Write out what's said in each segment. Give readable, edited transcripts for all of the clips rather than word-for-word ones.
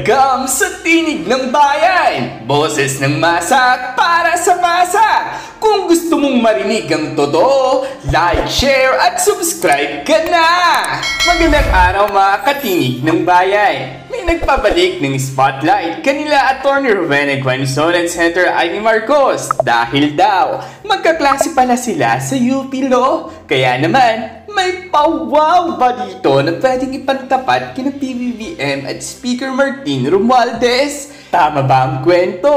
Welcome sa Tinig ng Bayan! Boses ng masa para sa masa! Kung gusto mong marinig ang totoo, like, share at subscribe ka na! Magandang araw mga katinig ng bayan! May nagpabalik ng spotlight kanila Atty. Rowena Guanzon at Senator Amy Marcos dahil daw magkaklase pala sila sa UP Law. Kaya naman, may pawaw ba dito na pwedeng ipantapat kina PBBM at Speaker Martin Romualdez? Tama ba ang kwento?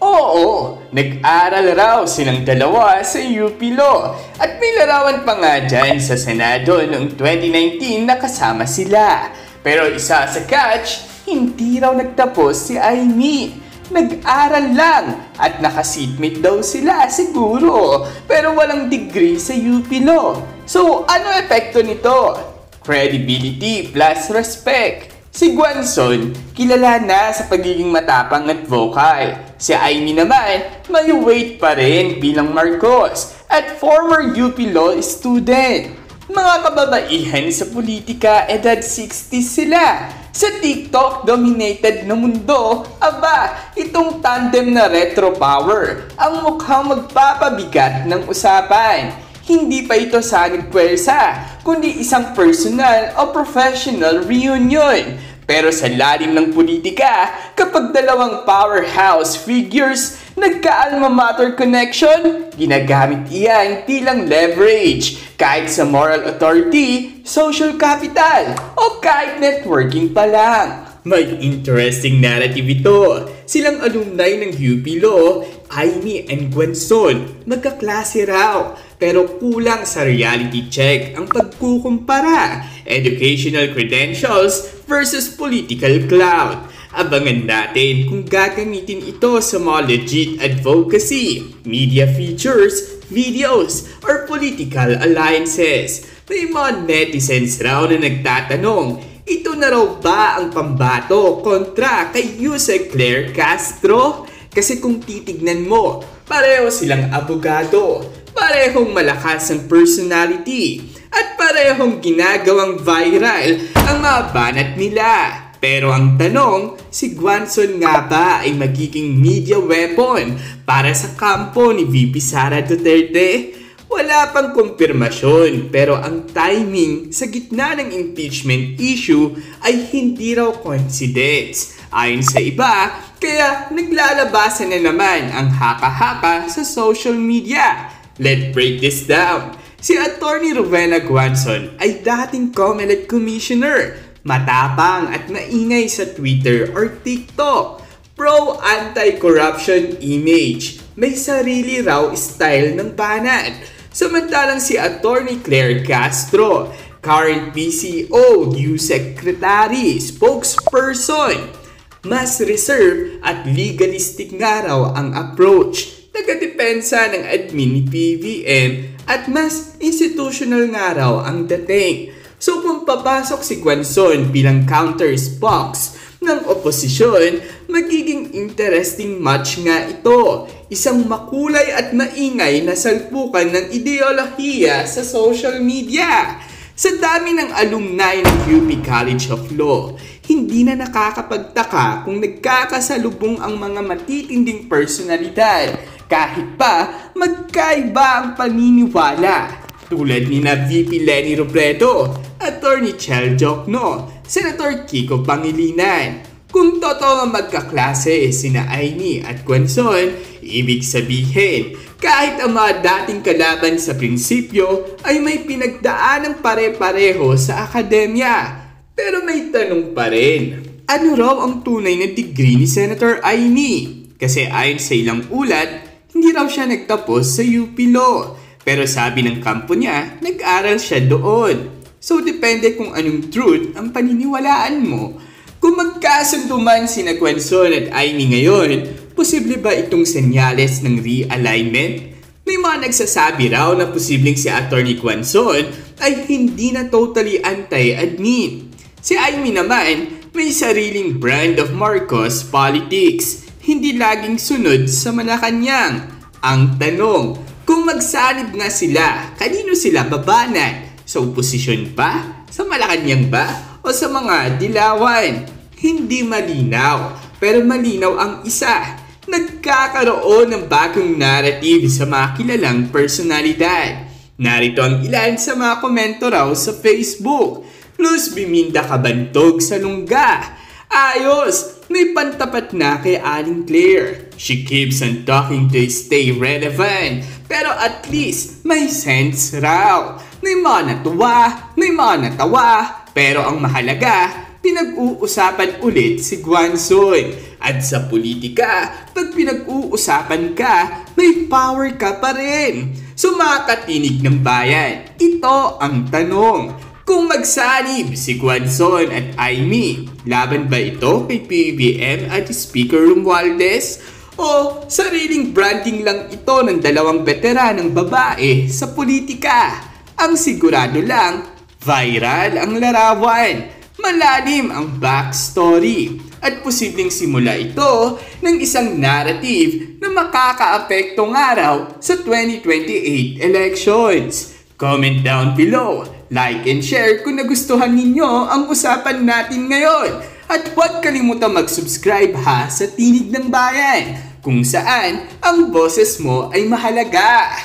Oo, nag-aral raw silang dalawa sa UP Law at may larawan pa nga dyan sa Senado noong 2019 na kasama sila. Pero isa sa catch, hindi raw nagtapos si Amy. Nag-aral lang at nakaseatmate daw sila siguro pero walang degree sa UP Law. So ano epekto nito? Credibility plus respect. Si Guanzon, kilala na sa pagiging matapang at vocal. Si Amy naman, may weight pa rin bilang Marcos at former UP Law student. Mga kababaihan sa politika, edad 60 sila. Sa TikTok-dominated na mundo, aba, itong tandem na retro power ang mukhang magpapabigat ng usapan. Hindi pa ito sanib pwersa, kundi isang personal o professional reunion. Pero sa lalim ng politika, kapag dalawang powerhouse figures nagka-alma mater connection, ginagamit iyan bilang leverage kahit sa moral authority, social capital, o kahit networking pa lang. May interesting narrative ito. Silang alumni ng UP Law, Amy and Guanzon, magkaklase raw. Pero kulang sa reality check ang pagkukumpara, educational credentials versus political clout. Abangan natin kung gagamitin ito sa mga legit advocacy, media features, videos, or political alliances. May mga netizens raw na nagtatanong, ito na raw ba ang pambato kontra kay Yusek Claire Castro? Kasi kung titignan mo, pareho silang abogado, parehong malakas ang personality, at parehong ginagawang viral ang mga banat nila. Pero ang tanong, si Guanzon nga ba ay magiging media weapon para sa kampo ni VP Sara Duterte? Wala pang kumpirmasyon pero ang timing sa gitna ng impeachment issue ay hindi raw coincidence. Ayon sa iba, kaya naglalabasan na naman ang haka-haka sa social media. Let's break this down. Si Atty. Rowena Guanzon ay dating COMELEC Commissioner, matapang at maingay sa Twitter or TikTok, pro-anti-corruption image, may sarili raw style ng banat. Samantalang si Atty. Claire Castro, current PCO, Youth Secretary, spokesperson, mas reserved at legalistic nga raw ang approach. Nagadepensa ng admin ni PBBM at mas institutional nga raw ang dating. So kung papasok si Guanzon bilang counter-spokes ng oposisyon, magiging interesting match nga ito. Isang makulay at maingay na salpukan ng ideolohiya sa social media. Sa dami ng alumni ng UP College of Law, hindi na nakakapagtaka kung nagkakasalubong ang mga matitinding personalidad kahit pa magkaiba ang paniniwala. Tulad ni na VP Leni Robredo, Atty. Chel Jokno, Senator Kiko Pangilinan. Kung totoo ang magkaklase sina Amy at Guanzon, ibig sabihin, kahit ang mga dating kalaban sa prinsipyo ay may pinagdaan ng pare-pareho sa akademya. Pero may tanong pa rin, ano raw ang tunay na degree ni Senator Amy? Kasi ayon sa ilang ulat, hindi raw siya nagtapos sa UP Law. Pero sabi ng kampo niya, nag-aral siya doon. So depende kung anong truth ang paniniwalaan mo. Kung magkasundo man sina Guanzon at Amy ngayon, posible ba itong senyales ng realignment? May mga nagsasabi raw na posibleng si Atty. Guanzon ay hindi na totally anti-admin. Si Amy naman may sariling brand of Marcos politics, hindi laging sunod sa Malacanang. Ang tanong, kung magsanib nga sila, kanino sila babanat? Sa oposisyon pa? Sa Malacanang ba? O sa mga dilawan? Hindi malinaw, pero malinaw ang isa. Nagkakaroon ng bagong narrative sa mga kilalang personalidad. Narito ang ilan sa mga komento raw sa Facebook. Plus biminda kabantog sa lungga. Ayos! May pantapat na kay Aling Claire. She keeps on talking to stay relevant. Pero at least may sense raw. May mga natuwa, may mga natawa. Pero ang mahalaga, pinag-uusapan ulit si Gwanson. At sa politika, pag pinag-uusapan ka, may power ka pa rin. So mga katinig ng bayan, ito ang tanong. Kung magsanib si Gwanson at Aimee, laban ba ito kay PBBM at Speaker Romualdez? O sariling branding lang ito ng dalawang veteranang babae sa politika? Ang sigurado lang, viral ang larawan. Malalim ang backstory at posibleng simula ito ng isang narrative na makakaapekto nga raw sa 2028 elections. Comment down below, like and share kung nagustuhan ninyo ang usapan natin ngayon. At huwag kalimutang mag-subscribe ha sa Tinig ng Bayan, kung saan ang boses mo ay mahalaga.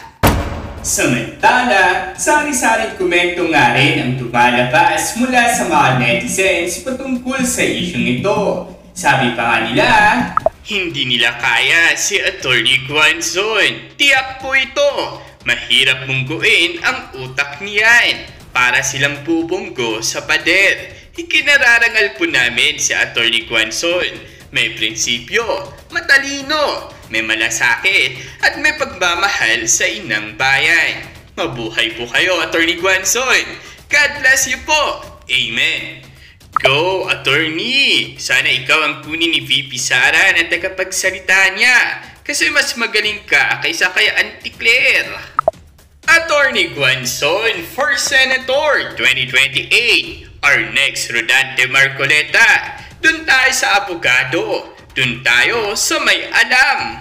Samantala, sari-saring komento nga rin ang lumalabas mula sa mga netizens patungkol sa isyong ito. Sabi pa nga nila, hindi nila kaya si Atty. Gwanson. Tiyak po ito. Mahirap mungguin ang utak niyan para silang bubonggo sa pader. Ikinararangal po namin si Atty. Gwanson. May prinsipyo, matalino, may malasakit at may pagmamahal sa inang bayan. Mabuhay po kayo, Atty. Gwanson. God bless you po. Amen. Go, attorney! Sana ikaw ang kunin ni VP Sara na tagapagsalita niya. Kasi mas magaling ka kaysa kay Auntie Claire. Attorney Gwanson for Senator 2028. Our next Rodante Marcoleta. Dun tayo sa abogado. Dun tayo sa may alam.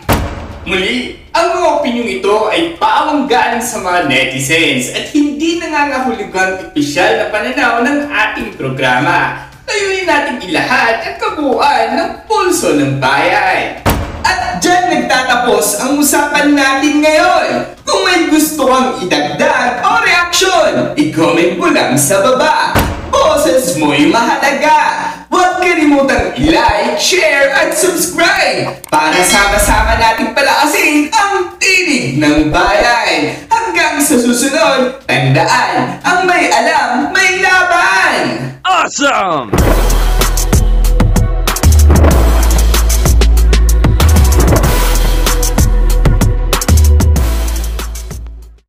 Muli, ang mga opinyong ito ay pawang galing sa mga netizens at hindi nangangahulugang opisyal na pananaw ng ating programa. Layunin natin ilahat at kabuuan ng pulso ng bayan. At dyan nagtatapos ang usapan natin ngayon. Kung may gusto kang idagdag o reaksyon, i-comment mo lang sa baba. Boses mo'y mahalaga. Huwag kalimutang i-like, share at subscribe para sama-sama nating palakasin ang Tinig ng Bayan. Hanggang sa susunod, tandaan, ang may alam, may laban! Awesome!